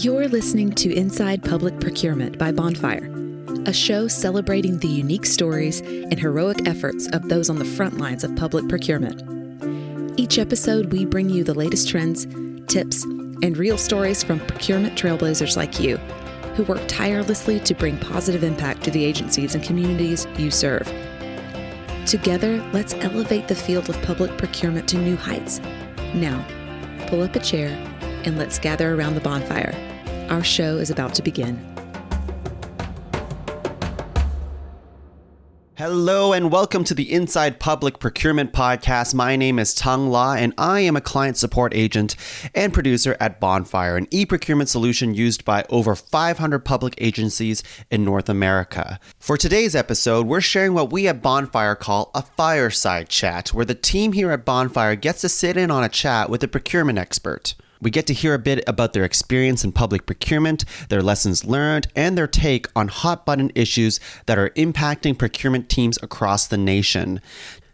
You're listening to Inside Public Procurement by Bonfire, a show celebrating the unique stories and heroic efforts of those on the front lines of public procurement. Each episode, we bring you the latest trends, tips, and real stories from procurement trailblazers like you, who work tirelessly to bring positive impact to the agencies and communities you serve. Together, let's elevate the field of public procurement to new heights. Now, pull up a chair and let's gather around the bonfire. Our show is about to begin. Hello and welcome to the Inside Public Procurement Podcast. My name is Tung La and I am a client support agent and producer at Bonfire, an e-procurement solution used by over 500 public agencies in North America. For today's episode, we're sharing what we at Bonfire call a fireside chat, where the team here at Bonfire gets to sit in on a chat with a procurement expert. We get to hear a bit about their experience in public procurement, their lessons learned, and their take on hot-button issues that are impacting procurement teams across the nation.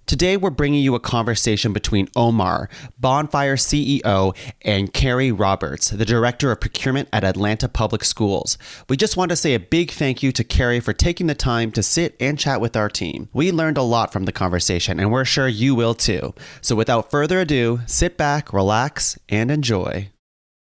Today, we're bringing you a conversation between Omar, Bonfire CEO, and Carrie Roberts, the Director of Procurement at Atlanta Public Schools. We just want to say a big thank you to Carrie for taking the time to sit and chat with our team. We learned a lot from the conversation, and we're sure you will too. So without further ado, sit back, relax, and enjoy.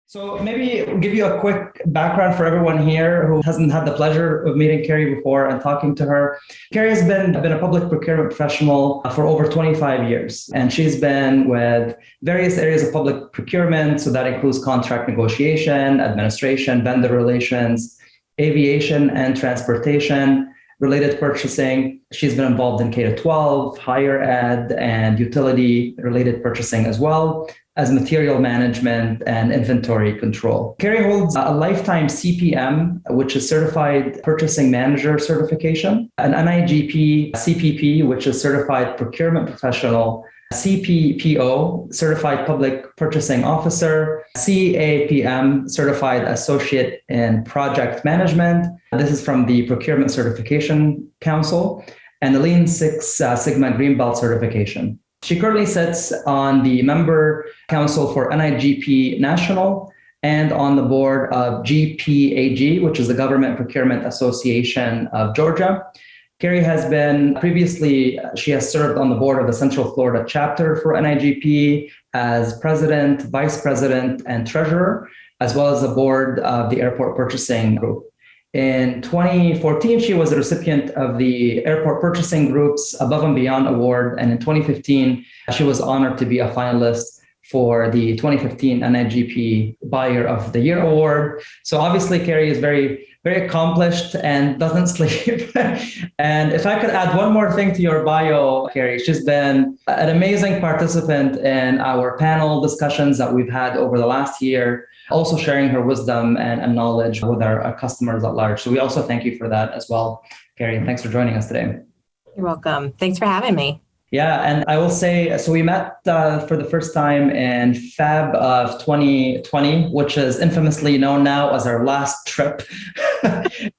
So maybe give you a quick background for everyone here who hasn't had the pleasure of meeting Carrie before and talking to her. Carrie has been a public procurement professional for over 25 years, and she's been with various areas of public procurement. So that includes contract negotiation, administration, vendor relations, aviation and transportation, related purchasing. She's been involved in K-12, higher ed, and utility-related purchasing as well as material management and inventory control. Carrie holds a lifetime CPM, which is Certified Purchasing Manager certification, an NIGP CPP, which is Certified Procurement Professional, CPPO, Certified Public Purchasing Officer, CAPM, Certified Associate in Project Management. This is from the Procurement Certification Council, and the Lean Six Sigma Green Belt certification. She currently sits on the member council for NIGP National and on the board of GPAG, which is the Government Procurement Association of Georgia. Carrie has been she has served on the board of the Central Florida chapter for NIGP as president, vice president, and treasurer, as well as the board of the Airport Purchasing Group. In 2014, she was a recipient of the Airport Purchasing Group's Above and Beyond Award. And in 2015, she was honored to be a finalist for the 2015 NIGP Buyer of the Year Award. So obviously, Carrie is very, very accomplished and doesn't sleep. And if I could add one more thing to your bio, Carrie, she's been an amazing participant in our panel discussions that we've had over the last year, also sharing her wisdom and knowledge with our customers at large. So we also thank you for that as well, Carrie. Thanks for joining us today. You're welcome. Thanks for having me. Yeah, and I will say, so we met for the first time in Feb of 2020, which is infamously known now as our last trip,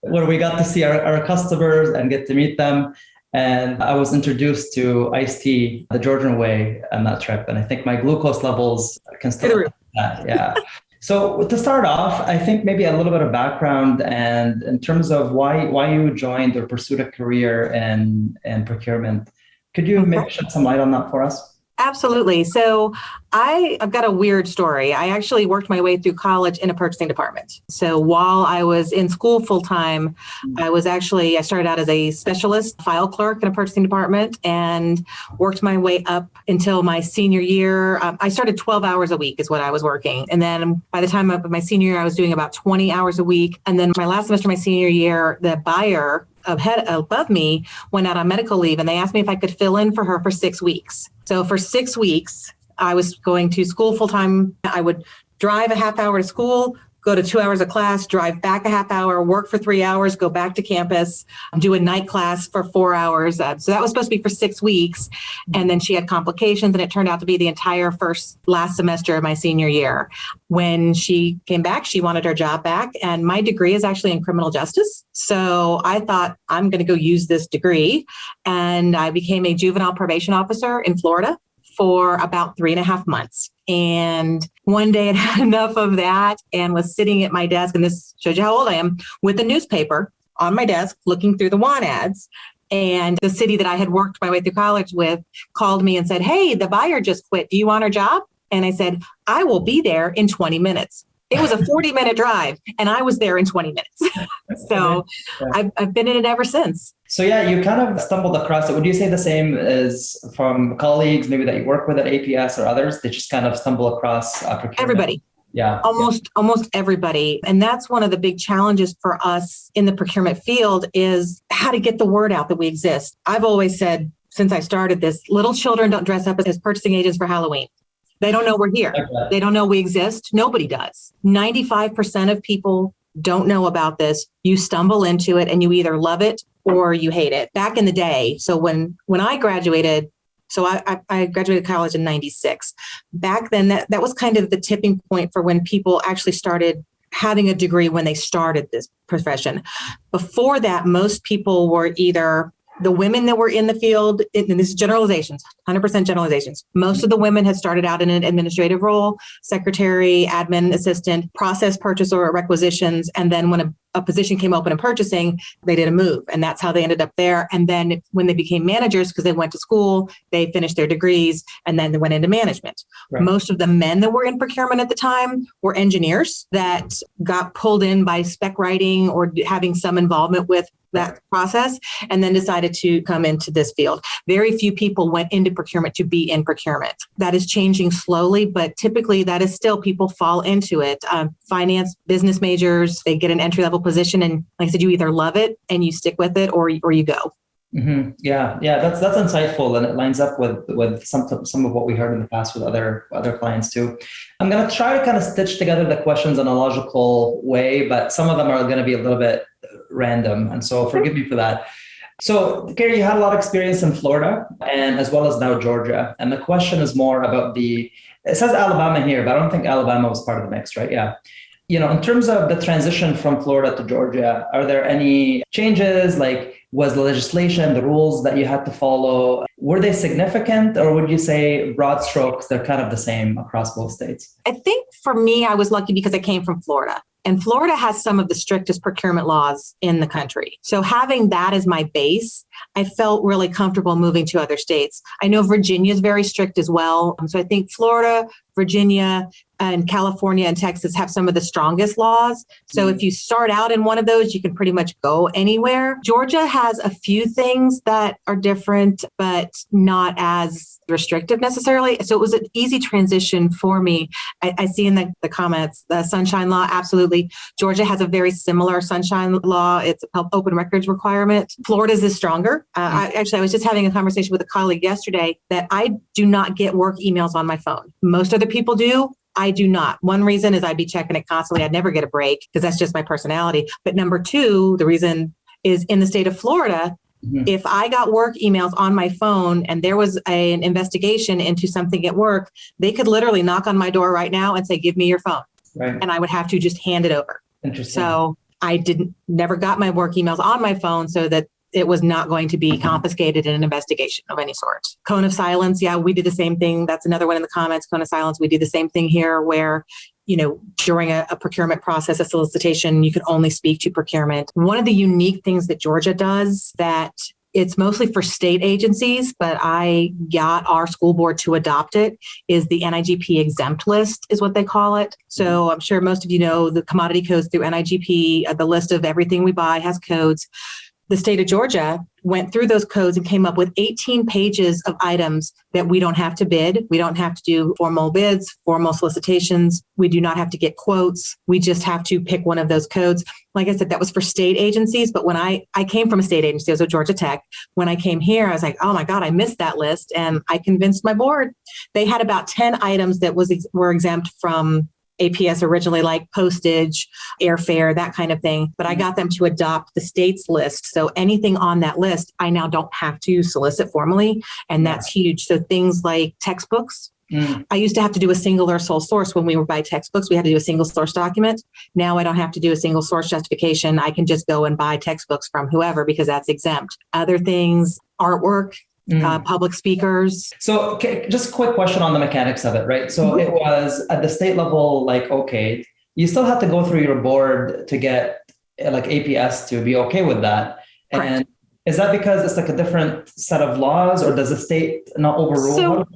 where we got to see our customers and get to meet them. And I was introduced to iced tea the Georgian way on that trip. And I think my glucose levels can still do that. Yeah. So to start off, I think maybe a little bit of background and in terms of why you joined or pursued a career in procurement. Could you maybe shed some light on that for us? Absolutely. So I've got a weird story. I actually worked my way through college in a purchasing department. So while I was in school full time, I started out as a specialist file clerk in a purchasing department and worked my way up until my senior year. I started 12 hours a week is what I was working. And then by the time of my senior year, I was doing about 20 hours a week. And then my last semester, my senior year, the buyer above me went out on medical leave, and they asked me if I could fill in for her for 6 weeks. So for 6 weeks, I was going to school full time. I would drive a half hour to school, go to 2 hours of class, drive back a half hour, work for 3 hours, go back to campus, do a night class for 4 hours. So that was supposed to be for 6 weeks. And then she had complications, and it turned out to be the entire last semester of my senior year. When she came back, she wanted her job back. And my degree is actually in criminal justice. So I thought, I'm going to go use this degree. And I became a juvenile probation officer in Florida for about 3.5 months. And one day I had enough of that and was sitting at my desk, and this shows you how old I am, with a newspaper on my desk, looking through the want ads. And the city that I had worked my way through college with called me and said, "Hey, the buyer just quit. Do you want her job?" And I said, "I will be there in 20 minutes. It was a 40-minute drive, and I was there in 20 minutes. So I've been in it ever since. So yeah, you kind of stumbled across it. Would you say the same as from colleagues maybe that you work with at APS or others? They just kind of stumble across procurement? Everybody. Yeah. Almost everybody. And that's one of the big challenges for us in the procurement field is how to get the word out that we exist. I've always said since I started this, little children don't dress up as purchasing agents for Halloween. They don't know we're here. Okay. They don't know we exist. Nobody does. 95% of people don't know about this. You stumble into it and you either love it or you hate it. Back in the day, so when I graduated, I graduated college in 96. Back then, that was kind of the tipping point for when people actually started having a degree when they started this profession. Before that, most people were either the women that were in the field, and this is generalizations, 100% generalizations. Most of the women had started out in an administrative role, secretary, admin assistant, process purchaser or requisitions. And then when a position came open in purchasing, they did a move. And that's how they ended up there. And then when they became managers, because they went to school, they finished their degrees, and then they went into management. Right. Most of the men that were in procurement at the time were engineers that got pulled in by spec writing or having some involvement with that process, and then decided to come into this field. Very few people went into procurement to be in procurement. That is changing slowly, but typically that is still people fall into it. Finance, business majors, they get an entry-level position, and like I said, you either love it and you stick with it, or you go. Mm-hmm. Yeah, that's insightful, and it lines up with some of what we heard in the past with other clients too. I'm going to try to kind of stitch together the questions in a logical way, but some of them are going to be a little bit random, and so forgive me for that. So, Kerry, you had a lot of experience in Florida and as well as now Georgia, and the question is more about it says Alabama here, but I don't think Alabama was part of the mix, right? Yeah. In terms of the transition from Florida to Georgia, are there any changes? Like, was the legislation, the rules that you had to follow, were they significant, or would you say broad strokes, they're kind of the same across both states? I think for me, I was lucky because I came from Florida. And Florida has some of the strictest procurement laws in the country. So having that as my base, I felt really comfortable moving to other states. I know Virginia is very strict as well. So I think Florida, Virginia, and California and Texas have some of the strongest laws. So if you start out in one of those, you can pretty much go anywhere. Georgia has a few things that are different, but not as restrictive necessarily. So it was an easy transition for me. I see in the comments, the Sunshine Law, absolutely. Georgia has a very similar Sunshine Law. It's an open records requirement. Florida's is stronger. I was just having a conversation with a colleague yesterday that I do not get work emails on my phone. Most other people do. I do not. One reason is I'd be checking it constantly. I'd never get a break because that's just my personality. But number two, the reason is in the state of Florida, if I got work emails on my phone and there was an investigation into something at work, they could literally knock on my door right now and say, "Give me your phone." Right. And I would have to just hand it over. Interesting. So I never got my work emails on my phone so that it was not going to be confiscated in an investigation of any sort. Cone of silence. Yeah, we did the same thing. That's another one in the comments. Cone of silence. We do the same thing here where, during a procurement process, a solicitation, you can only speak to procurement. One of the unique things that Georgia does that it's mostly for state agencies, but I got our school board to adopt it, is the NIGP exempt list is what they call it. So I'm sure most of you know the commodity codes through NIGP, the list of everything we buy has codes. The state of Georgia went through those codes and came up with 18 pages of items that we don't have to bid. We don't have to do formal bids, formal solicitations. We do not have to get quotes. We just have to pick one of those codes. Like I said, that was for state agencies. But when I came from a state agency, I was at Georgia Tech. When I came here, I was like, oh my God, I missed that list. And I convinced my board. They had about 10 items that were exempt from APS originally, like postage, airfare, that kind of thing. But I got them to adopt the state's list. So anything on that list, I now don't have to solicit formally. And that's huge. So things like textbooks. I used to have to do a single or sole source when we were buy textbooks. We had to do a single source document. Now I don't have to do a single source justification. I can just go and buy textbooks from whoever because that's exempt. Other things, artwork. public speakers. So just a quick question on the mechanics of it, right? So it was at the state level, like, okay, you still have to go through your board to get like APS to be okay with that. Correct. And is that because it's like a different set of laws, or does the state not overrule?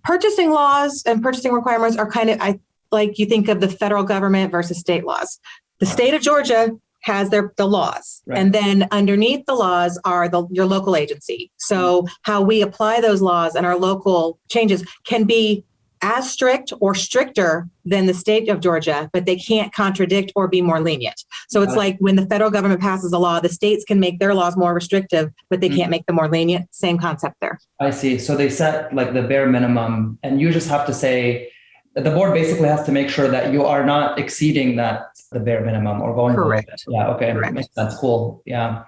Purchasing laws and purchasing requirements are kind of, like you think of the federal government versus state laws. The state of Georgia has the laws. Right. And then underneath the laws are your local agency. So how we apply those laws and our local changes can be as strict or stricter than the state of Georgia, but they can't contradict or be more lenient. So it's like when the federal government passes a law, the states can make their laws more restrictive, but they can't make them more lenient. Same concept there. I see. So they set like the bare minimum, and you just have to say, the board basically has to make sure that you are not exceeding the bare minimum or going below it. Yeah. Okay. Correct. Makes sense. Cool. Yeah.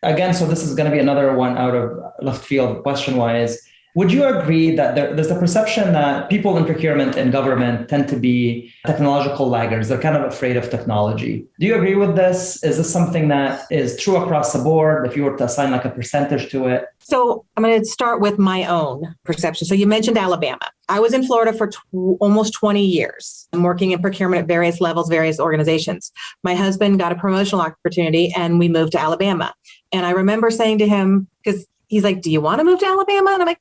Again, so this is going to be another one out of left field question wise. Would you agree that there's a perception that people in procurement and government tend to be technological laggards? They're kind of afraid of technology. Do you agree with this? Is this something that is true across the board if you were to assign like a percentage to it? So I'm going to start with my own perception. So you mentioned Alabama. I was in Florida for almost 20 years. I'm working in procurement at various levels, various organizations. My husband got a promotional opportunity and we moved to Alabama. And I remember saying to him, because he's like, do you want to move to Alabama? And I'm like,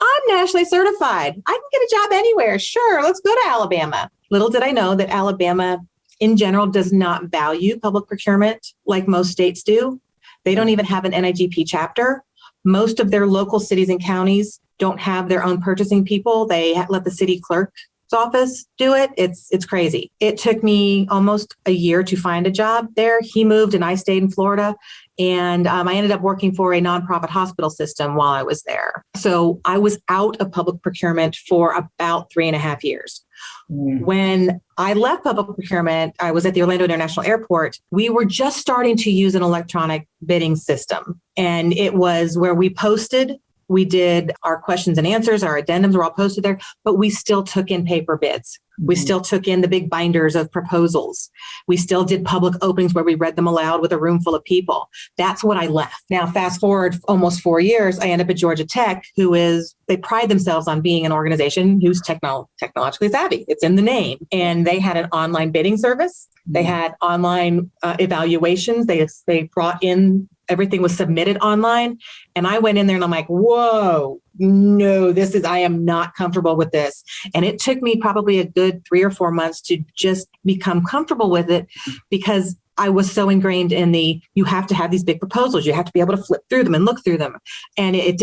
I'm nationally certified. I can get a job anywhere. Sure, let's go to Alabama. Little did I know that Alabama in general does not value public procurement like most states do. They don't even have an NIGP chapter. Most of their local cities and counties don't have their own purchasing people. They let the city clerk's office do it. It's crazy. It took me almost a year to find a job there. He moved and I stayed in Florida. And I ended up working for a nonprofit hospital system while I was there. So I was out of public procurement for about 3.5 years. When I left public procurement, I was at the Orlando International Airport. We were just starting to use an electronic bidding system. And it was where we posted. We did our questions and answers, our addendums were all posted there, but we still took in paper bids. We still took in the big binders of proposals. We still did public openings where we read them aloud with a room full of people. That's what I left. Now, fast forward almost 4 years, I end up at Georgia Tech, they pride themselves on being an organization who's technologically savvy. It's in the name. And they had an online bidding service. They had online evaluations. They brought in, everything was submitted online. And I went in there and I'm like, whoa, no, I am not comfortable with this. And it took me probably a good 3 or 4 months to just become comfortable with it, because I was so ingrained in you have to have these big proposals. You have to be able to flip through them and look through them. And it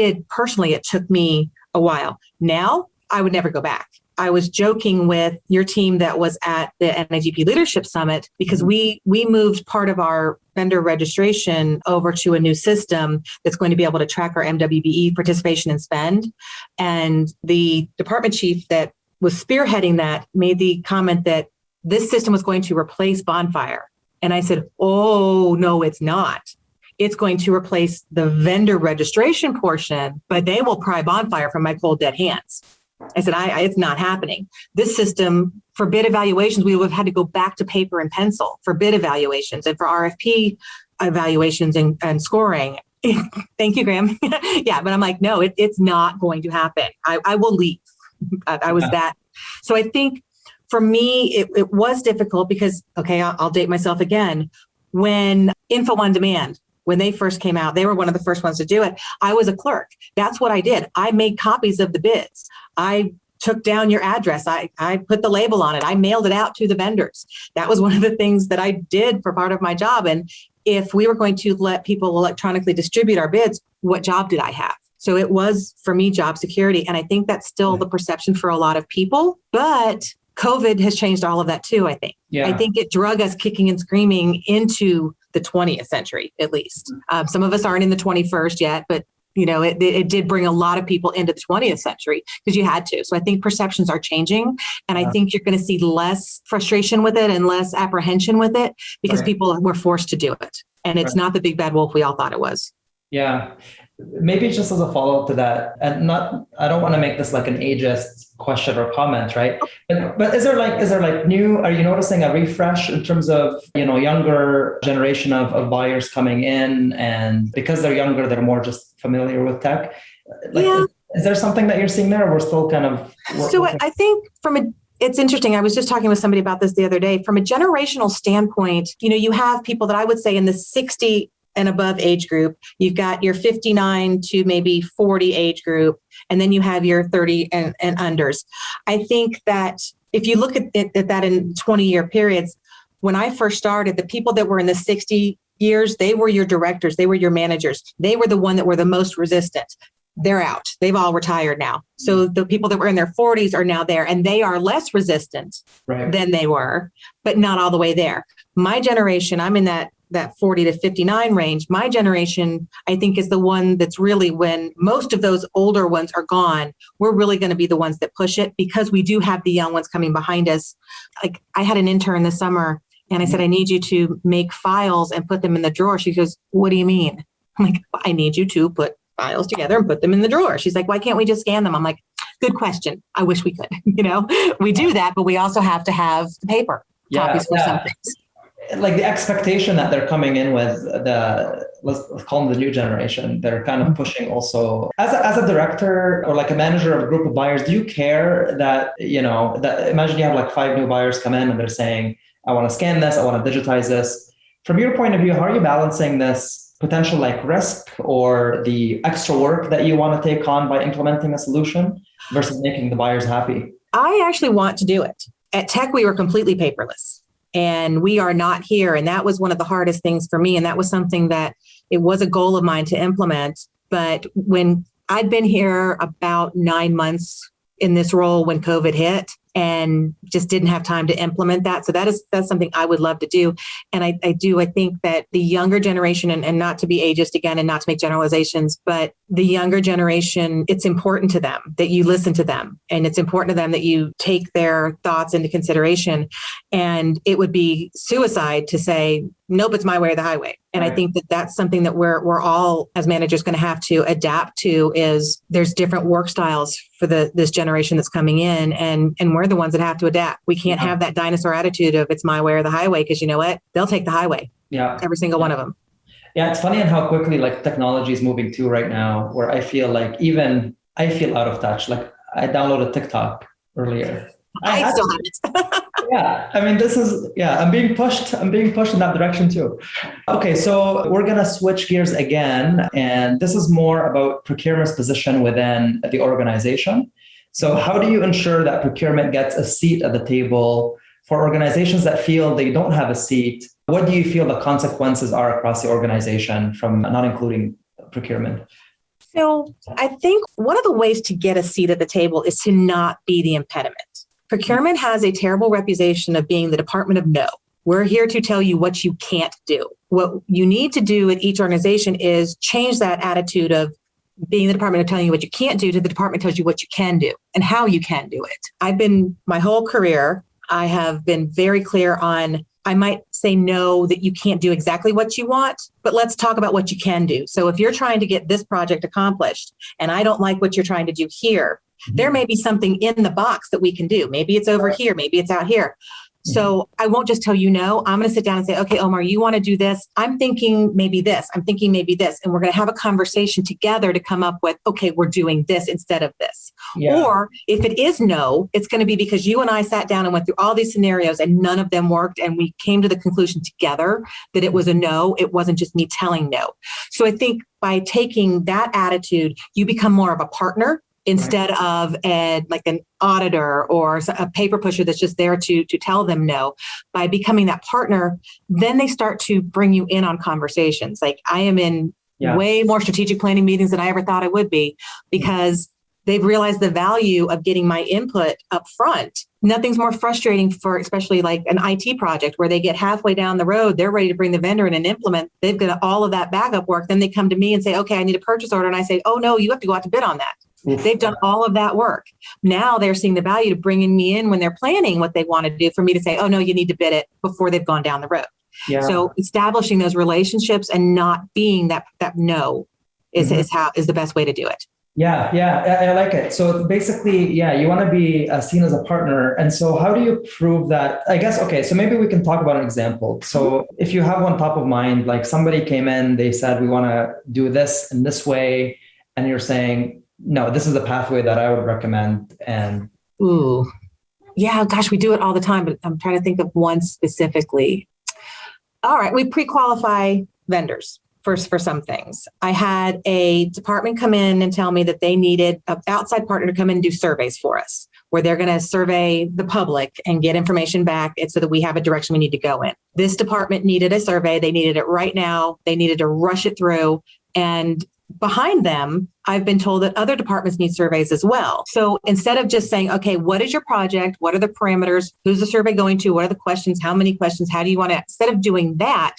took me a while. Now I would never go back. I was joking with your team that was at the NIGP Leadership Summit, because we moved part of our vendor registration over to a new system that's going to be able to track our MWBE participation and spend. And the department chief that was spearheading that made the comment that this system was going to replace Bonfire. And I said, oh, no, it's not. It's going to replace the vendor registration portion, but they will pry Bonfire from my cold, dead hands. I said, it's not happening. This system, for bid evaluations, we would have had to go back to paper and pencil for bid evaluations and for RFP evaluations and scoring. Thank you, Graham. Yeah, but I'm like, no, it's not going to happen. I will leave. I was that. So I think for me, it was difficult because, okay, I'll date myself again. When Info on Demand, when they first came out, they were one of the first ones to do it. I was a clerk. That's what I did. I made copies of the bids. I took down your address. I put the label on it. I mailed it out to the vendors. That was one of the things that I did for part of my job. And if we were going to let people electronically distribute our bids, what job did I have? So it was, for me, job security. And I think that's still the perception for a lot of people. But COVID has changed all of that too, I think. Yeah. I think it drug us kicking and screaming into the 20th century, at least. Some of us aren't in the 21st yet, but it did bring a lot of people into the 20th century because you had to. So I think perceptions are changing. And I think you're going to see less frustration with it and less apprehension with it because people were forced to do it. And it's not the big bad wolf we all thought it was. Yeah. Maybe just as a follow-up to that, and I don't want to make this like an ageist question or comment, right? But is there are you noticing a refresh in terms of, younger generation of buyers coming in, and because they're younger, they're more just familiar with tech? Like, Yeah. is there something that you're seeing there, or we're still kind of? So I think it's interesting. I was just talking with somebody about this the other day. From a generational standpoint, you have people that I would say in the 60 and above age group. You've got your 59 to maybe 40 age group, and then you have your 30 and unders. I think that if you look at that in 20-year periods, when I first started, the people that were in the 60 years, they were your directors, they were your managers. They were the one that were the most resistant. They're out. They've all retired now. So the people that were in their 40s are now there, and they are less resistant than they were, but not all the way there. My generation, I'm in that 40 to 59 range. My generation, I think, is the one that's really, when most of those older ones are gone, we're really going to be the ones that push it, because we do have the young ones coming behind us. Like, I had an intern this summer, and I said, I need you to make files and put them in the drawer. She goes, what do you mean? I'm like, I need you to put files together and put them in the drawer. She's like, why can't we just scan them? I'm like, good question. I wish we could. We do that, but we also have to have the paper copies for some things. Like the expectation that they're coming in with, let's call them the new generation, they're kind of pushing also. As a director or like a manager of a group of buyers, do you care that, imagine you have like 5 new buyers come in and they're saying, I want to scan this, I want to digitize this. From your point of view, how are you balancing this potential like risk or the extra work that you want to take on by implementing a solution versus making the buyers happy? I actually want to do it. At Tech, we were completely paperless. And we are not here. And that was one of the hardest things for me. And that was something that it was a goal of mine to implement. But when I'd been here about 9 months in this role when COVID hit, and just didn't have time to implement that. So that's something I would love to do. And I think that the younger generation, and not to be ageist again and not to make generalizations, but the younger generation, it's important to them that you listen to them. And it's important to them that you take their thoughts into consideration. And it would be suicide to say, nope, it's my way or the highway. And I think that that's something that we're all as managers going to have to adapt to, is there's different work styles for this generation that's coming in, and we're the ones that have to adapt. We can't have that dinosaur attitude of it's my way or the highway, because you know what? They'll take the highway. Yeah. Every single one of them. Yeah, it's funny and how quickly like technology is moving too right now, where I feel like even I feel out of touch. Like I downloaded TikTok earlier. I still have it. Yeah, I mean, I'm being pushed in that direction too. Okay, so we're going to switch gears again. And this is more about procurement's position within the organization. So how do you ensure that procurement gets a seat at the table for organizations that feel they don't have a seat? What do you feel the consequences are across the organization from not including procurement? So I think one of the ways to get a seat at the table is to not be the impediment. Procurement has a terrible reputation of being the department of no. We're here to tell you what you can't do. What you need to do at each organization is change that attitude of being the department of telling you what you can't do to the department tells you what you can do and how you can do it. My whole career, I have been very clear on, I might say no, that you can't do exactly what you want, but let's talk about what you can do. So if you're trying to get this project accomplished and I don't like what you're trying to do here, there may be something in the box that we can do. Maybe it's over here, maybe it's out here. So I won't just tell you no. I'm going to sit down and say, okay, Omar, you want to do this? I'm thinking maybe this. I'm thinking maybe this. And we're going to have a conversation together to come up with, okay, we're doing this instead of this. Yeah. Or if it is no, it's going to be because you and I sat down and went through all these scenarios and none of them worked. And we came to the conclusion together that it was a no. It wasn't just me telling no. So I think by taking that attitude, you become more of a partner instead of an auditor or a paper pusher that's just there to tell them no. By becoming that partner, then they start to bring you in on conversations. Like I am in way more strategic planning meetings than I ever thought I would be, because they've realized the value of getting my input up front. Nothing's more frustrating for especially like an IT project where they get halfway down the road, they're ready to bring the vendor in and implement. They've got all of that backup work. Then they come to me and say, okay, I need a purchase order. And I say, oh no, you have to go out to bid on that. They've done all of that work. Now they're seeing the value to bringing me in when they're planning what they want to do, for me to say, oh no, you need to bid it before they've gone down the road. Yeah. So establishing those relationships and not being that no is the best way to do it. Yeah, I like it. So basically, you want to be seen as a partner. And so how do you prove that? I guess, okay, so maybe we can talk about an example. So if you have one top of mind, like somebody came in, they said, we want to do this in this way. and you're saying, no, this is the pathway that I would recommend. And Ooh, yeah, gosh, we do it all the time, but I'm trying to think of one specifically. All right, we pre-qualify vendors first for some things. I had a department come in and tell me that they needed an outside partner to come in and do surveys for us, where they're going to survey the public and get information back so that we have a direction we need to go in. This department needed a survey. They needed it right now. They needed to rush it through. And behind them, I've been told that other departments need surveys as well. So instead of just saying, okay, what is your project? What are the parameters? Who's the survey going to? What are the questions? How many questions? How do you want to, instead of doing that,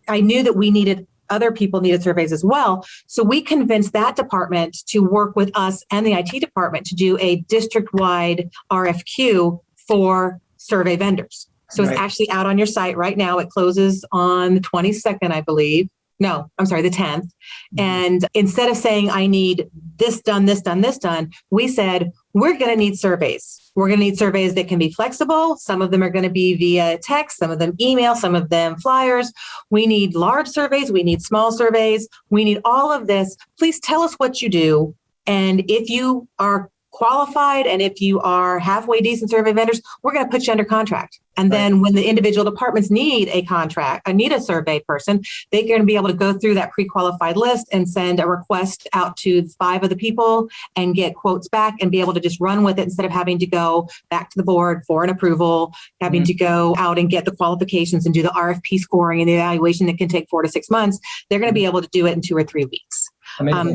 I knew that other people needed surveys as well. So we convinced that department to work with us and the IT department to do a district-wide RFQ for survey vendors. So It's actually out on your site right now. It closes on the 22nd, I believe. No, I'm sorry, the 10th. And instead of saying, I need this done, this done, this done, we said, we're going to need surveys. We're going to need surveys that can be flexible. Some of them are going to be via text, some of them email, some of them flyers. We need large surveys. We need small surveys. We need all of this. Please tell us what you do. And if you are qualified and if you are halfway decent survey vendors, we're going to put you under contract. And then when the individual departments need a survey person, they're going to be able to go through that pre-qualified list and send a request out to 5 of the people and get quotes back and be able to just run with it instead of having to go back to the board for an approval, having to go out and get the qualifications and do the RFP scoring and the evaluation that can take 4 to 6 months. They're going to be able to do it in 2 or 3 weeks.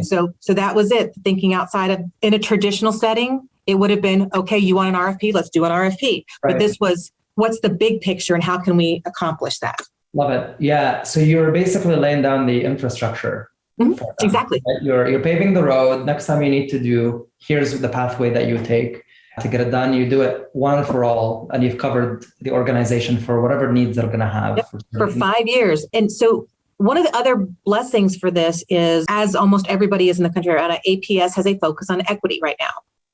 So that was it. Thinking outside of, in a traditional setting, it would have been, okay, you want an RFP? Let's do an RFP. But this was, what's the big picture and how can we accomplish that? Love it. Yeah. So you're basically laying down the infrastructure. Exactly. Right? You're paving the road. Next time you need to do, here's the pathway that you take to get it done. You do it one for all, and you've covered the organization for whatever needs they're going to have. For 5 years. And so one of the other blessings for this is, as almost everybody is in the country, APS has a focus on equity right now.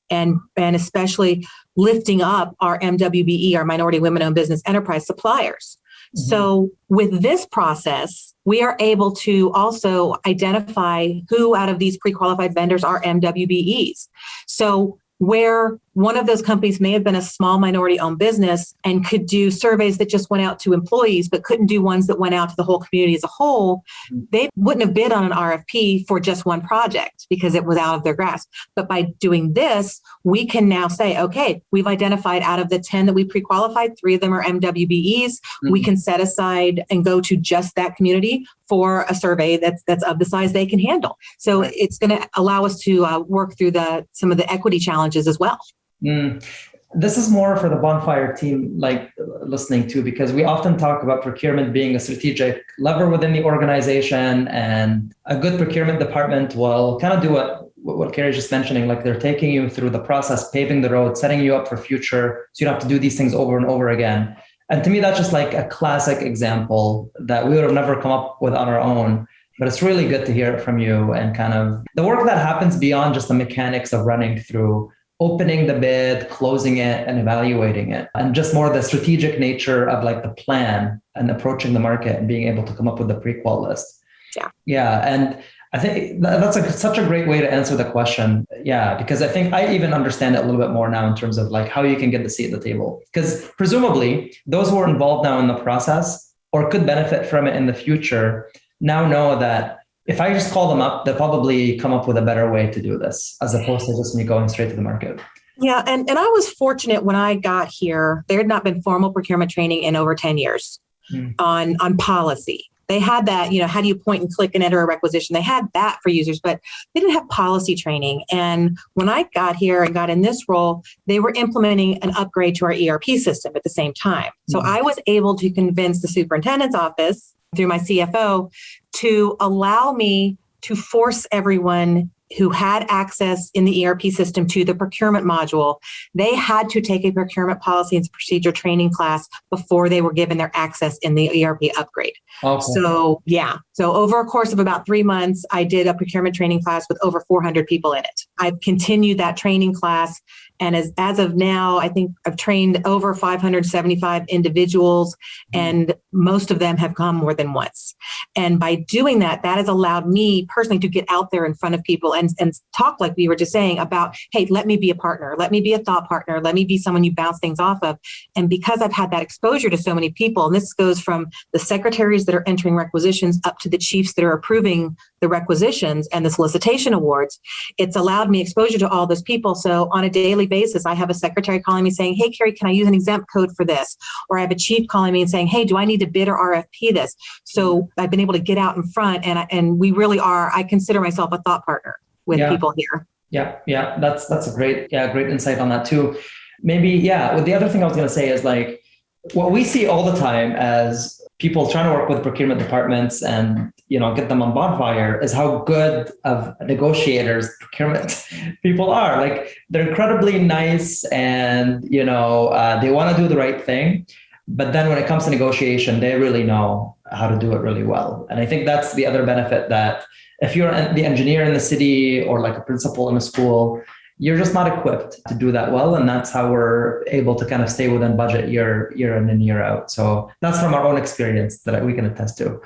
And especially lifting up our MWBE, our Minority Women-Owned Business Enterprise suppliers. So with this process, we are able to also identify who out of these pre-qualified vendors are MWBEs. So where one of those companies may have been a small minority-owned business and could do surveys that just went out to employees, but couldn't do ones that went out to the whole community as a whole, they wouldn't have bid on an RFP for just one project because it was out of their grasp. But by doing this, we can now say, okay, we've identified out of the 10 that we pre-qualified, 3 of them are MWBEs. We can set aside and go to just that community for a survey that's of the size they can handle. So it's going to allow us to work through some of the equity challenges as well. This is more for the Bonfire team, listening to, because we often talk about procurement being a strategic lever within the organization, and a good procurement department will kind of do what Carrie's just mentioning, like they're taking you through the process, paving the road, setting you up for future, so you don't have to do these things over and over again. And to me, that's just like a classic example that we would have never come up with on our own. But it's really good to hear it from you, and kind of the work that happens beyond just the mechanics of running through opening the bid, closing it, and evaluating it, and just more the strategic nature of like the plan and approaching the market and being able to come up with the pre-qual list. Yeah. And I think that's such a great way to answer the question. Yeah, because I think I even understand it a little bit more now in terms of like how you can get the seat at the table. Because presumably those who are involved now in the process or could benefit from it in the future now know that if I just call them up, they'll probably come up with a better way to do this, as opposed to just me going straight to the market. Yeah. And I was fortunate when I got here, there had not been formal procurement training in over 10 years on policy. They had that, how do you point and click and enter a requisition? They had that for users, but they didn't have policy training. And when I got here and got in this role, they were implementing an upgrade to our ERP system at the same time. So I was able to convince the superintendent's office through my CFO to allow me to force everyone who had access in the ERP system to the procurement module. They had to take a procurement policy and procedure training class before they were given their access in the ERP upgrade. Okay. So over a course of about 3 months, I did a procurement training class with over 400 people in it. I've continued that training class And as of now, I think I've trained over 575 individuals, and most of them have come more than once. And by doing that, that has allowed me personally to get out there in front of people and talk, like we were just saying, about, hey, let me be a partner. Let me be a thought partner. Let me be someone you bounce things off of. And because I've had that exposure to so many people, and this goes from the secretaries that are entering requisitions up to the chiefs that are approving the requisitions and the solicitation awards, it's allowed me exposure to all those people. So on a daily basis, I have a secretary calling me saying, hey, Carrie, can I use an exempt code for this? Or I have a chief calling me and saying, hey, do I need to bid or RFP this? So I've been able to get out in front, and we really are, I consider myself a thought partner with people here. Yeah. That's a great insight on that too. Maybe, well, the other thing I was going to say is like, what we see all the time as people trying to work with procurement departments and, get them on Bonfire is how good of negotiators procurement people are. Like, they're incredibly nice and, they want to do the right thing. But then when it comes to negotiation, they really know how to do it really well. And I think that's the other benefit, that if you're the engineer in the city or like a principal in a school, you're just not equipped to do that well. And that's how we're able to kind of stay within budget year in and year out. So that's from our own experience that we can attest to.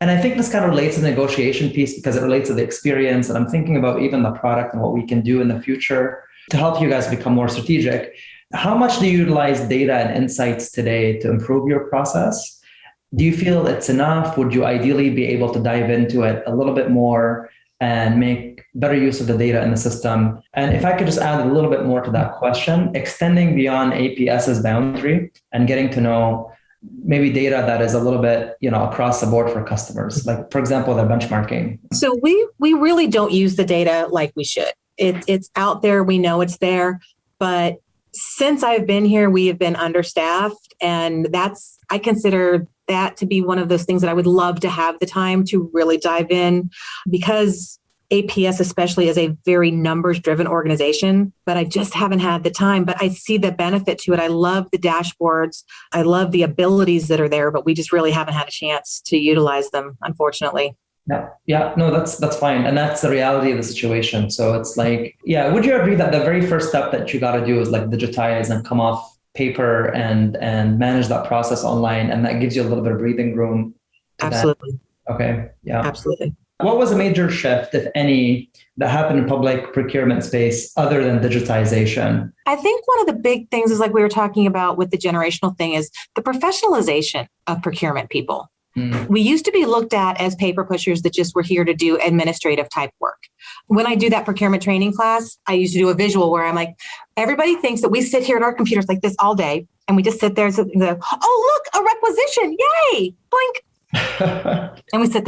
And I think this kind of relates to the negotiation piece because it relates to the experience. And I'm thinking about even the product and what we can do in the future to help you guys become more strategic. How much do you utilize data and insights today to improve your process? Do you feel it's enough? Would you ideally be able to dive into it a little bit more and make better use of the data in the system? And if I could just add a little bit more to that question, extending beyond APS's boundary and getting to know maybe data that is a little bit, across the board for customers, like, for example, their benchmarking. So we really don't use the data like we should. It's out there. We know it's there. But since I've been here, we have been understaffed. And I consider that to be one of those things that I would love to have the time to really dive in, because APS especially is a very numbers-driven organization, but I just haven't had the time. But I see the benefit to it. I love the dashboards. I love the abilities that are there, but we just really haven't had a chance to utilize them, unfortunately. Yeah. No, that's fine. And that's the reality of the situation. So it's like, would you agree that the very first step that you got to do is like digitize and come off paper and manage that process online? And that gives you a little bit of breathing room. Absolutely. Okay. Yeah. Absolutely. What was a major shift, if any, that happened in public procurement space other than digitization? I think one of the big things is, like we were talking about with the generational thing, is the professionalization of procurement people. We used to be looked at as paper pushers that just were here to do administrative type work. When I do that procurement training class, I used to do a visual where I'm like, everybody thinks that we sit here at our computers like this all day, and we just sit there and go, oh, look, a requisition, yay, blink. And we sit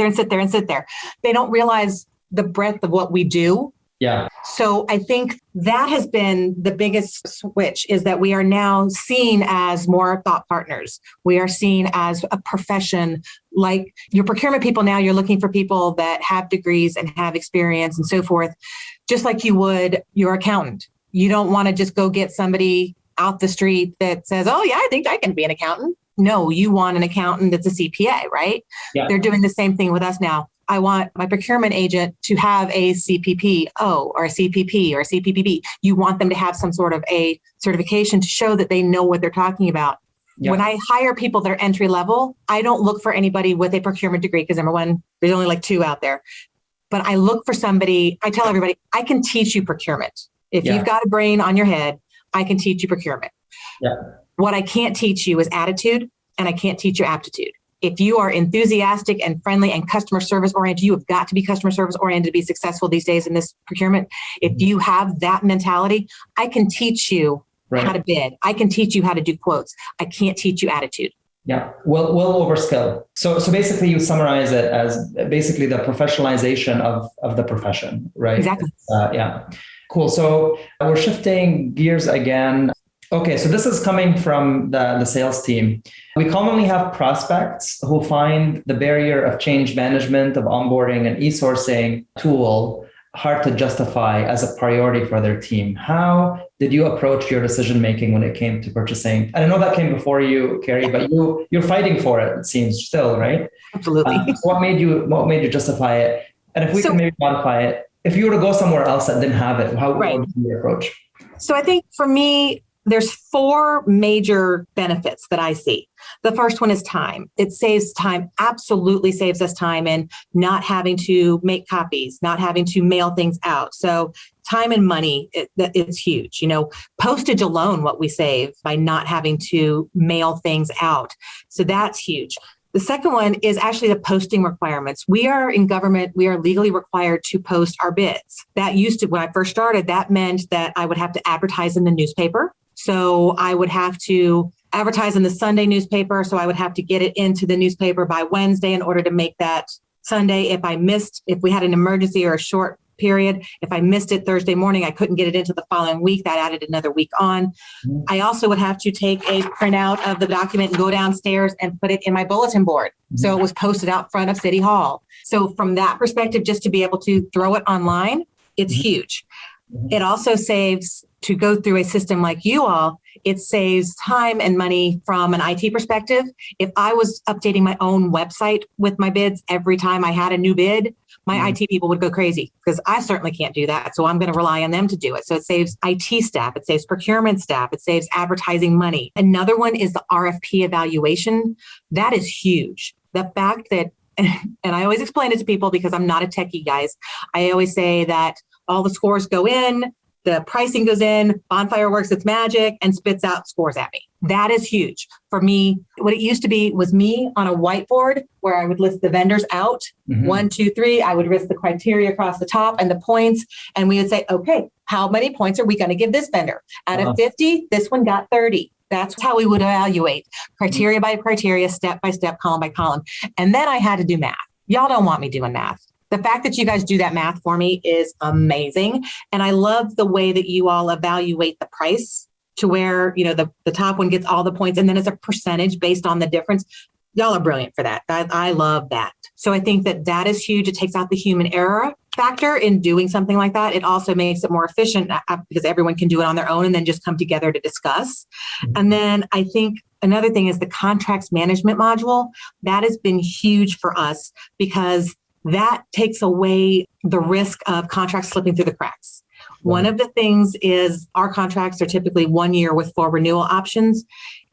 there. They don't realize the breadth of what we do. Yeah. So I think that has been the biggest switch, is that we are now seen as more thought partners. We are seen as a profession. Like your procurement people now, you're looking for people that have degrees and have experience and so forth, just like you would your accountant. You don't want to just go get somebody out the street that says, oh yeah, I think I can be an accountant. No, you want an accountant that's a CPA, right? Yeah. They're doing the same thing with us now. I want my procurement agent to have a CPPO or a CPP or a CPPB. You want them to have some sort of a certification to show that they know what they're talking about. Yeah. When I hire people that are entry level, I don't look for anybody with a procurement degree, because number one, there's only like 2 out there. But I look for somebody, I tell everybody, I can teach you procurement. If you've got a brain on your head, I can teach you procurement. Yeah. What I can't teach you is attitude, and I can't teach you aptitude. If you are enthusiastic and friendly and customer service oriented, you have got to be customer service oriented to be successful these days in this procurement. If you have that mentality, I can teach you how to bid. I can teach you how to do quotes. I can't teach you attitude. Yeah, well overskill. So basically you summarize it as basically the professionalization of the profession, right? Exactly. Yeah, cool. So we're shifting gears again. Okay, so this is coming from the sales team. We commonly have prospects who find the barrier of change management, of onboarding an e-sourcing tool hard to justify as a priority for their team. How did you approach your decision-making when it came to purchasing? And I know that came before you, Carrie, but you're fighting for it seems still, right? Absolutely. So what made you justify it? And if we can maybe modify it, if you were to go somewhere else that didn't have it, how would you approach? So I think for me, there's 4 major benefits that I see. The first one is time. It saves time, absolutely saves us time in not having to make copies, not having to mail things out. So time and money, it's huge. Postage alone, what we save by not having to mail things out. So that's huge. The second one is actually the posting requirements. We are in government, we are legally required to post our bids. That used to, when I first started, that meant that I would have to advertise in the newspaper. So I would have to advertise in the Sunday newspaper. So I would have to get it into the newspaper by Wednesday in order to make that Sunday. If we had an emergency or a short period, if I missed it Thursday morning, I couldn't get it into the following week. That added another week on. I also would have to take a printout of the document and go downstairs and put it in my bulletin board. So it was posted out front of City Hall. So from that perspective, just to be able to throw it online, it's huge. It also saves, to go through a system like you all, it saves time and money from an IT perspective. If I was updating my own website with my bids every time I had a new bid, my IT people would go crazy because I certainly can't do that. So I'm going to rely on them to do it. So it saves IT staff, it saves procurement staff, it saves advertising money. Another one is the RFP evaluation. That is huge. The fact that, and I always explain it to people because I'm not a techie, guys. I always say that all the scores go in, the pricing goes in, Bonfire works its magic and spits out scores at me. That is huge. For me, what it used to be was me on a whiteboard where I would list the vendors out. 1, 2, 3. I would list the criteria across the top and the points. And we would say, okay, how many points are we going to give this vendor? Out of 50, this one got 30. That's how we would evaluate criteria by criteria, step by step, column by column. And then I had to do math. Y'all don't want me doing math. The fact that you guys do that math for me is amazing. And I love the way that you all evaluate the price to where, the top one gets all the points and then it's a percentage based on the difference. Y'all are brilliant for that. I love that. So I think that is huge. It takes out the human error factor in doing something like that. It also makes it more efficient because everyone can do it on their own and then just come together to discuss. And then I think another thing is the contracts management module. That has been huge for us because that takes away the risk of contracts slipping through the cracks. One of the things is our contracts are typically 1 year with 4 renewal options.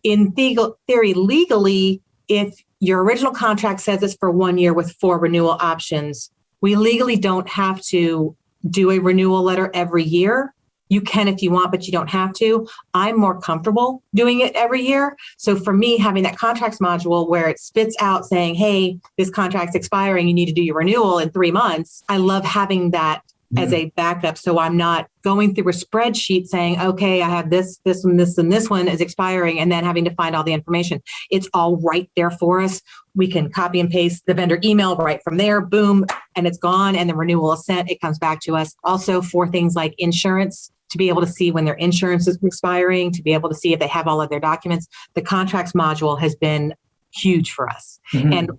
In theory, legally, if your original contract says it's for 1 year with 4 renewal options, we legally don't have to do a renewal letter every year. You can if you want, but you don't have to. I'm more comfortable doing it every year. So for me, having that contracts module where it spits out saying, hey, this contract's expiring, you need to do your renewal in 3 months. I love having that as a backup. So I'm not going through a spreadsheet saying, okay, I have this one, and this one is expiring, and then having to find all the information. It's all right there for us. We can copy and paste the vendor email right from there, boom, and it's gone. And the renewal is sent. It comes back to us. Also for things like insurance, to be able to see when their insurance is expiring, to be able to see if they have all of their documents. The contracts module has been huge for us. And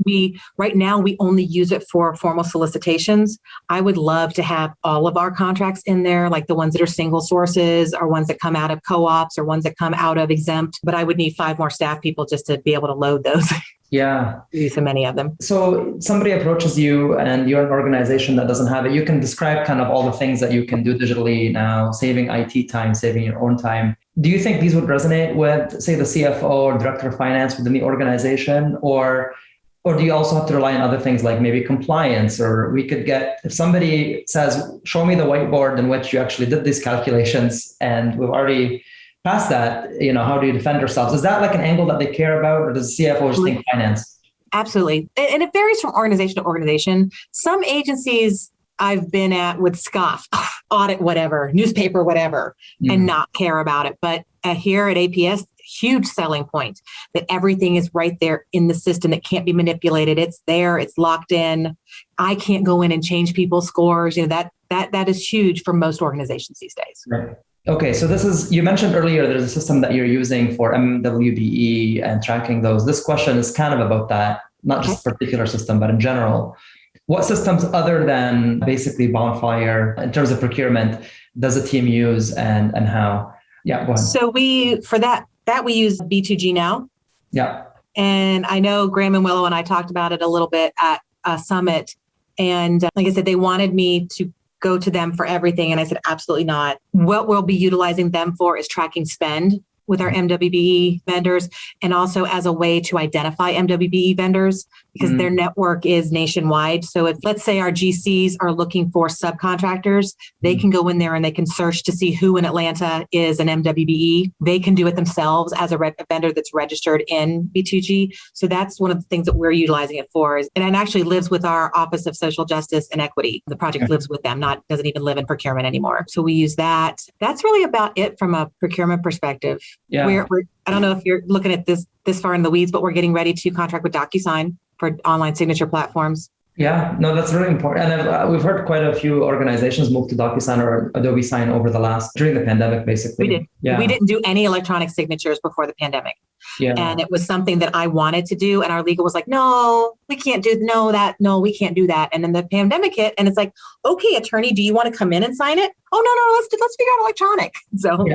right now we only use it for formal solicitations. I would love to have all of our contracts in there, like the ones that are single sources or ones that come out of co-ops or ones that come out of exempt, but I would need 5 more staff people just to be able to load those. Yeah. So many of them. So somebody approaches you and you're an organization that doesn't have it. You can describe kind of all the things that you can do digitally now, saving IT time, saving your own time. Do you think these would resonate with, say, the CFO or director of finance within the organization? Or do you also have to rely on other things like maybe compliance? Or we could get, if somebody says, show me the whiteboard in which you actually did these calculations and we've already passed that, how do you defend yourselves? Is that like an angle that they care about, or does the CFO just think finance? Absolutely. And it varies from organization to organization. Some agencies I've been at would scoff, audit whatever, newspaper whatever, and not care about it. But here at APS, huge selling point that everything is right there in the system. It can't be manipulated. It's there. It's locked in. I can't go in and change people's scores. That is huge for most organizations these days. Right. Okay, so you mentioned earlier there's a system that you're using for MWBE and tracking those. This question is kind of about that, not just a particular system, but in general. What systems other than basically Bonfire in terms of procurement does the team use and how? Yeah, go ahead. So we use B2G now. Yeah. And I know Graham and Willow and I talked about it a little bit at a summit. And like I said, they wanted me to go to them for everything? And I said, absolutely not. What we'll be utilizing them for is tracking spend with our MWBE vendors, and also as a way to identify MWBE vendors because their network is nationwide. So if, let's say, our GCs are looking for subcontractors, they can go in there and they can search to see who in Atlanta is an MWBE. They can do it themselves as a vendor that's registered in B2G. So that's one of the things that we're utilizing it for. And it actually lives with our Office of Social Justice and Equity. The project lives with them, doesn't even live in procurement anymore. So we use that. That's really about it from a procurement perspective. Yeah. I don't know if you're looking at this far in the weeds, but we're getting ready to contract with DocuSign for online signature platforms. Yeah, no, that's really important. And we've heard quite a few organizations move to DocuSign or Adobe Sign during the pandemic, basically. We did. Yeah. We didn't do any electronic signatures before the pandemic. Yeah. And it was something that I wanted to do. And our legal was like, no, we can't do we can't do that. And then the pandemic hit and it's like, okay, attorney, do you want to come in and sign it? Oh, no, let's figure out electronic. So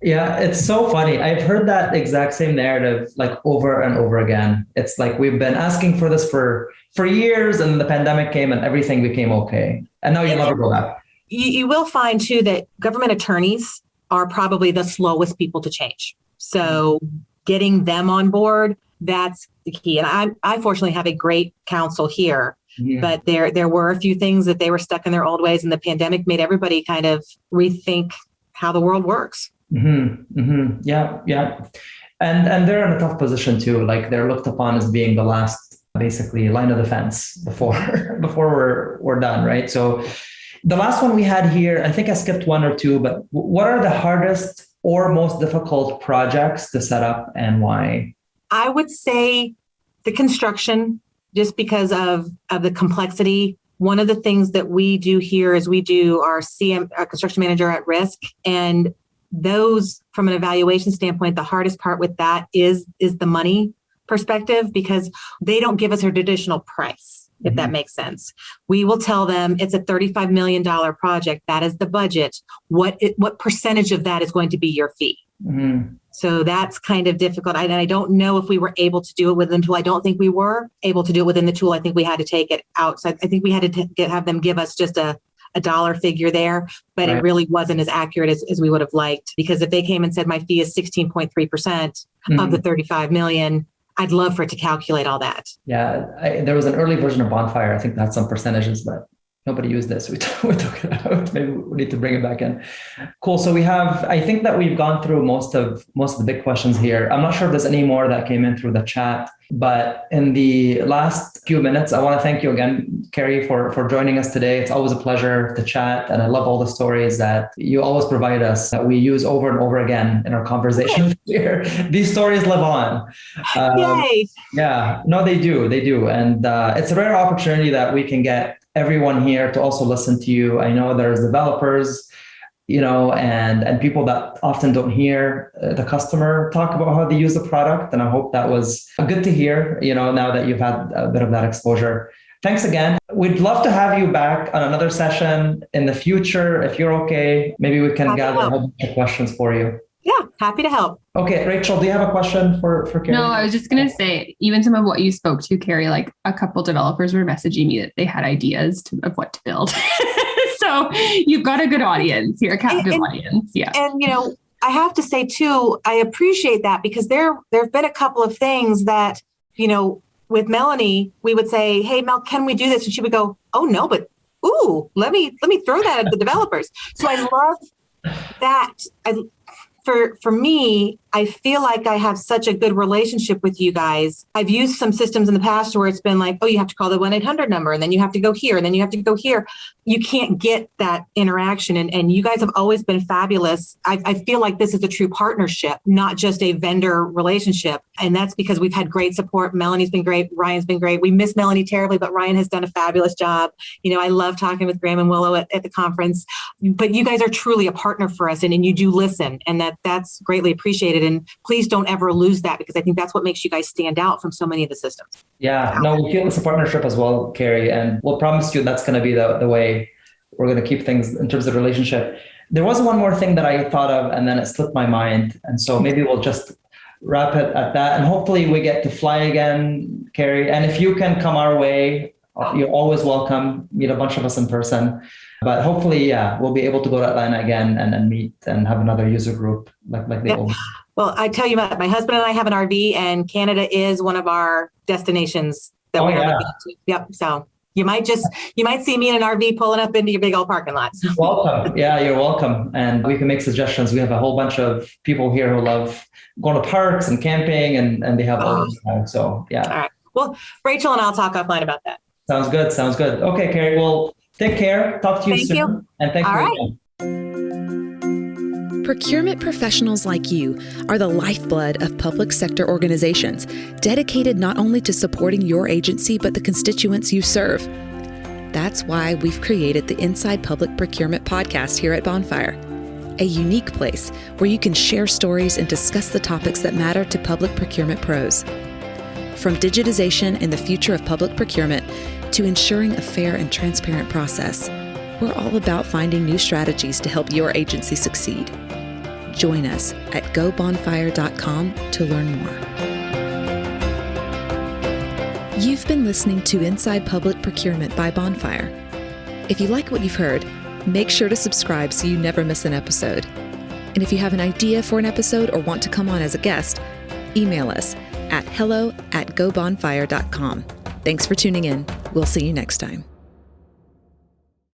Yeah, it's so funny. I've heard that exact same narrative like over and over again. It's like we've been asking for this for years, and the pandemic came and everything became okay. And now you'll never go back. You will find too that government attorneys are probably the slowest people to change. So getting them on board, that's the key. And I fortunately have a great counsel here. Yeah. But there were a few things that they were stuck in their old ways, and the pandemic made everybody kind of rethink how the world works. Yeah. And they're in a tough position too. Like they're looked upon as being the last, basically, line of defense before we're done, right? So the last one we had here, I think I skipped one or two, but what are the hardest or most difficult projects to set up and why? I would say the construction, just because of the complexity. One of the things that we do here is we do our construction manager at risk, and those, from an evaluation standpoint, the hardest part with that is the money perspective, because they don't give us a traditional price, if that makes sense. We will tell them it's a $35 million project. That is the budget. What percentage of that is going to be your fee? So that's kind of difficult. I don't know if we were able to do it within the tool. I don't think we were able to do it within the tool. I think we had to take it outside. I think we had to have them give us just a dollar figure there, but It really wasn't as accurate as we would have liked, because if they came and said my fee is 16.3% of the 35 million, I'd love for it to calculate all that. Yeah, there was an early version of Bonfire. I think that's some percentages, but nobody used this. We took it out. Maybe we need to bring it back in. Cool. So I think that we've gone through most of the big questions here. I'm not sure if there's any more that came in through the chat, but in the last few minutes, I want to thank you again, Kerry, for joining us today. It's always a pleasure to chat. And I love all the stories that you always provide us that we use over and over again in our conversations here. These stories live on. Yay. Yeah, no, they do. And it's a rare opportunity that we can get everyone here to also listen to you. I know there's developers, and people that often don't hear the customer talk about how they use the product. And I hope that was good to hear, now that you've had a bit of that exposure. Thanks again. We'd love to have you back on another session in the future. If you're okay, maybe we can gather a whole bunch of questions for you. Yeah, happy to help. Okay, Rachel, do you have a question for Kerry? No, I was just going to say, even some of what you spoke to, Kerry, like a couple developers were messaging me that they had ideas of what to build. So you've got a good audience. You're a captive audience. Yeah. And, I have to say too, I appreciate that, because there have been a couple of things that, with Melanie, we would say, hey, Mel, can we do this? And she would go, oh, no, but let me throw that at the developers. So I love that. For me, I feel like I have such a good relationship with you guys. I've used some systems in the past where it's been like, oh, you have to call the 1-800 number, and then you have to go here, and then you have to go here. You can't get that interaction. And you guys have always been fabulous. I feel like this is a true partnership, not just a vendor relationship. And that's because we've had great support. Melanie's been great. Ryan's been great. We miss Melanie terribly, but Ryan has done a fabulous job. I love talking with Graham and Willow at the conference. But you guys are truly a partner for us, and you do listen, and that's greatly appreciated. And please don't ever lose that, because I think that's what makes you guys stand out from so many of the systems. Yeah, no, we feel it's a partnership as well, Kerry, and we'll promise you that's going to be the way we're going to keep things in terms of relationship. There was one more thing that I thought of, and then it slipped my mind. And so maybe we'll just wrap it at that. And hopefully we get to fly again, Kerry. And if you can come our way, You're always welcome. Meet a bunch of us in person. But hopefully, we'll be able to go to Atlanta again and meet and have another user group like they always. Well, I tell you, my husband and I have an RV, and Canada is one of our destinations that we're looking into. Yep. So you might see me in an RV pulling up into your big old parking lot. Welcome. Yeah, you're welcome. And we can make suggestions. We have a whole bunch of people here who love going to parks and camping, and they have all this time. So yeah. All right. Well, Rachel and I'll talk offline about that. Sounds good. Okay, Carrie. Well, take care. Talk to you soon. You. And thank you again. Procurement professionals like you are the lifeblood of public sector organizations, dedicated not only to supporting your agency, but the constituents you serve. That's why we've created the Inside Public Procurement podcast here at Bonfire, a unique place where you can share stories and discuss the topics that matter to public procurement pros. From digitization and the future of public procurement to ensuring a fair and transparent process, we're all about finding new strategies to help your agency succeed. Join us at gobonfire.com to learn more. You've been listening to Inside Public Procurement by Bonfire. If you like what you've heard, make sure to subscribe so you never miss an episode. And if you have an idea for an episode or want to come on as a guest, email us at hello@gobonfire.com. Thanks for tuning in. We'll see you next time.